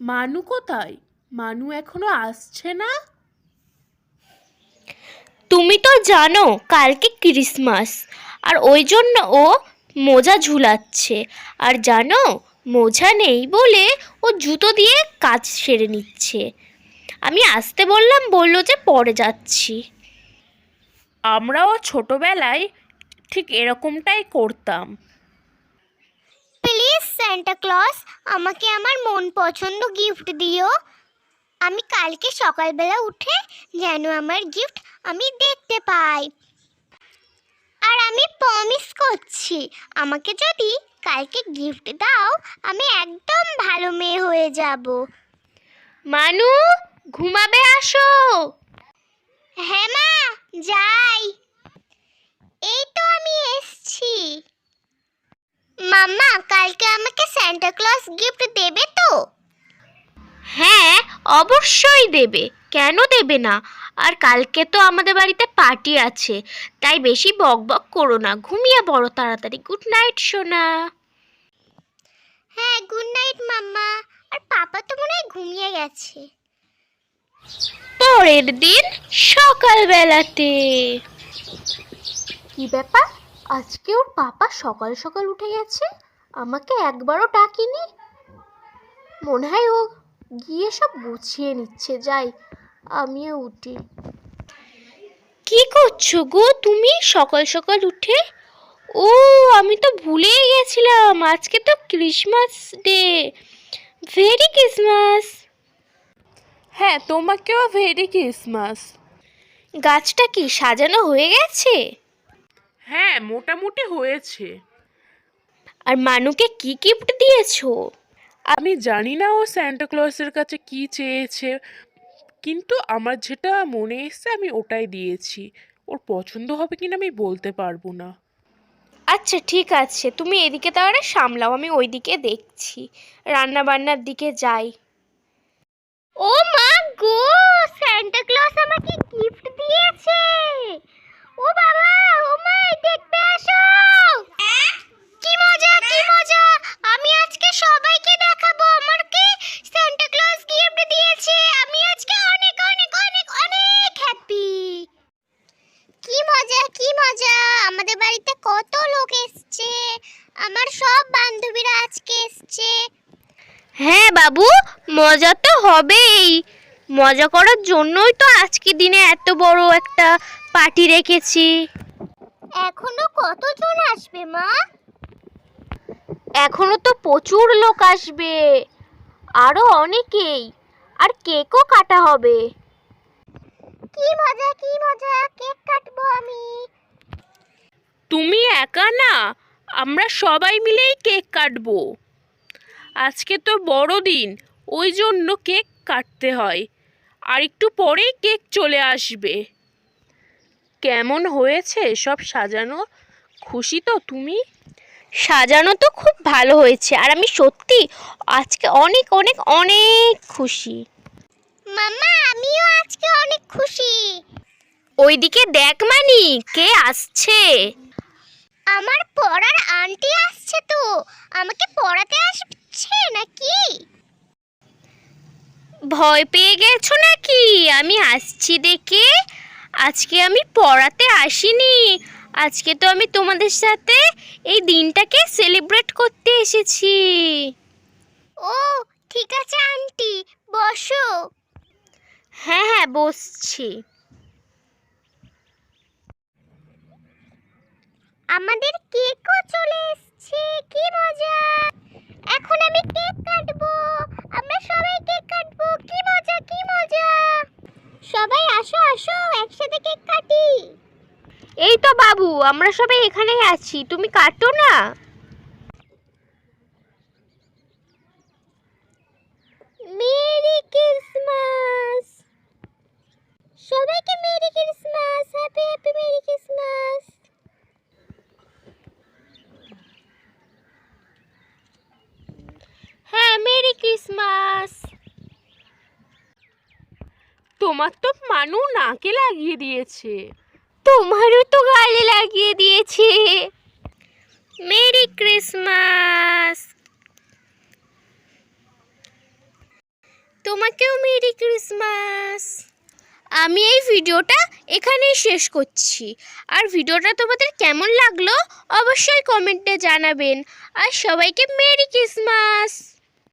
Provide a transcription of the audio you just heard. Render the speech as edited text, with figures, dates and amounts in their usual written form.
মানু কোথায়? মানু এখনো আসছে না? তুমি তো জানো কালকে ক্রিসমাস, আর ওই জন্য ও মোজা ঝুলাচ্ছে। আর জানো, মোজা নেই বলে ও জুতো দিয়ে কাজ সেরে নিচ্ছে। আমি আসতে বললাম, বললো যে পরে যাচ্ছি। আমরাও ছোটবেলায় ঠিক এরকমটাই করতাম। প্লিজ সান্টা ক্লজ, আমাকে আমার মন পছন্দ গিফট দিও। আমি কালকে সকালবেলা উঠে যেন আমার গিফট আমি দেখতে পাই। আর আমি প্রমিস করছি, আমাকে যদি কালকে গিফট দাও, আমি একদম ভালো মেয়ে হয়ে যাব। মানু, ঘুমাবে আসো। হ্যাঁ মা, যাই। এই তো আমি এসছি। মাম্মা, কালকে আমাকে সান্টা ক্লজ গিফট দেবে তো? হ্যাঁ, অবশ্যই দেবে, কেন দেবে না। আর কালকে তো আমাদের বাড়িতে পার্টি আছে, তাই বেশি বক বক করো না, ঘুমিয়ে পড়ো তাড়াতাড়ি। গুড নাইট সোনা। হ্যাঁ, গুড নাইট মাম্মা। আর পাপা তো মনে হয় ঘুমিয়ে গেছে। পরের দিন সকালবেলাতে কি ব্যাপার, আজকে ওর পাপা সকাল সকাল উঠে গেছে, আমাকে একবারও ডাকেনি। মনে হয় ও গিয়ে সব গুছিয়ে নিচ্ছে। যাই, আমিও উঠি। কি করছো গো তুমি সকাল সকাল উঠে? ও, আমি তো ভুলেই গেছিলাম, আজকে তো ক্রিসমাস ডে। Very Christmas. হ্যাঁ, তোমাকেও ভেরি ক্রিসমাস। গাছটা কি সাজানো হয়ে গেছে? হ্যাঁ, মোটামুটি হয়েছে। আর মানুকে কি গিফট দিয়েছো? আমি জানি না ও স্যান্টা ক্লজের কাছে কি চেয়েছে, কিন্তু আমার যেটা মনে এসছে আমি ওটাই দিয়েছি। ওর পছন্দ হবে কিনা আমি বলতে পারবো না। আচ্ছা ঠিক আছে, তুমি এদিকে তাহলে সামলাও, আমি ওইদিকে দেখছি, রান্না বান্নার দিকে যাই। ও মা গো, সান্টা ক্লজ আমাকে গিফট দিয়েছে। ও বাবা, ও মা, দেখতে আসো। কি মজা, কি মজা! আমি আজকে সবাইকে দেখাবো আমাকে সান্টা ক্লজ গিফট দিয়েছে। আমি আজকে অনেক অনেক অনেক অনেক হ্যাপি। কি মজা, কি মজা! আমাদের বাড়িতে কত লোক এসছে, আমার সব বান্ধবীরা আজকে এসছে। হ্যাঁ বাবু, মজা তো হবেই। মজা করার জন্যই তো আজকে দিনে এত বড় একটা পার্টি রেখেছি। এখনো কতজন আসবে মা? এখনো তো প্রচুর লোক আসবে, আরো অনেকেই। আর কেকও কাটা হবে। কি মজা, কি মজা! কেক কাটবো আমি। তুমি একা না, আমরা সবাই মিলেই কেক কাটবো। আজকে তো বড়দিন, ওই জন্য কেক কাটতে হয়। আর একটু পরেই কেক চলে আসবে। কেমন হয়েছে সব সাজানো? খুশি তো তুমি? সাজানো তো খুব ভালো হয়েছে, আর আমি সত্যি আজকে অনেক অনেক অনেক খুশি। মাম্মা, আমিও আজকে অনেক খুশি। ওইদিকে দেখ মানি, কে আসছে। আমার পড়ার আন্টি আসছে তো। আমাকে পড়াতে আসছে নাকি? ভয় পেয়ে গেছো নাকি আমি আসছি দেখে? আজকে আমি পড়াতে আসিনি, আজকে তো আমি তোমাদের সাথে এই দিনটাকে সেলিব্রেট করতে এসেছি। ও, ঠিক আছে আন্টি, বসো। হ্যাঁ হ্যাঁ, বসছি। আমাদের কেকও চলে এসেছে, কি মজা! এখন আমি কেক কাটবো। আমরা সবাই কেক কাটবো, কি মজা, কি মজা! সবাই আসো আসো, একসাথে কেক কাটি। এই তো বাবু, আমরা সবাই এখানেই আছি, তুমি কাটো না। Merry Christmas! সবাইকে merry Christmas, happy happy merry Christmas. হ্যাঁ, মেরি ক্রিসমাস। তোমার তো মানু নাকে লাগিয়ে দিয়েছে। তোমারও তো গালে লাগিয়ে দিয়েছে। Merry Christmas. তোমাকেও মেরি ক্রিসমাস। আমি এই ভিডিওটা এখানেই শেষ করছি। আর ভিডিওটা তোমাদের কেমন লাগলো অবশ্যই কমেন্টে জানাবেন। আর সবাইকে মেরি ক্রিসমাস।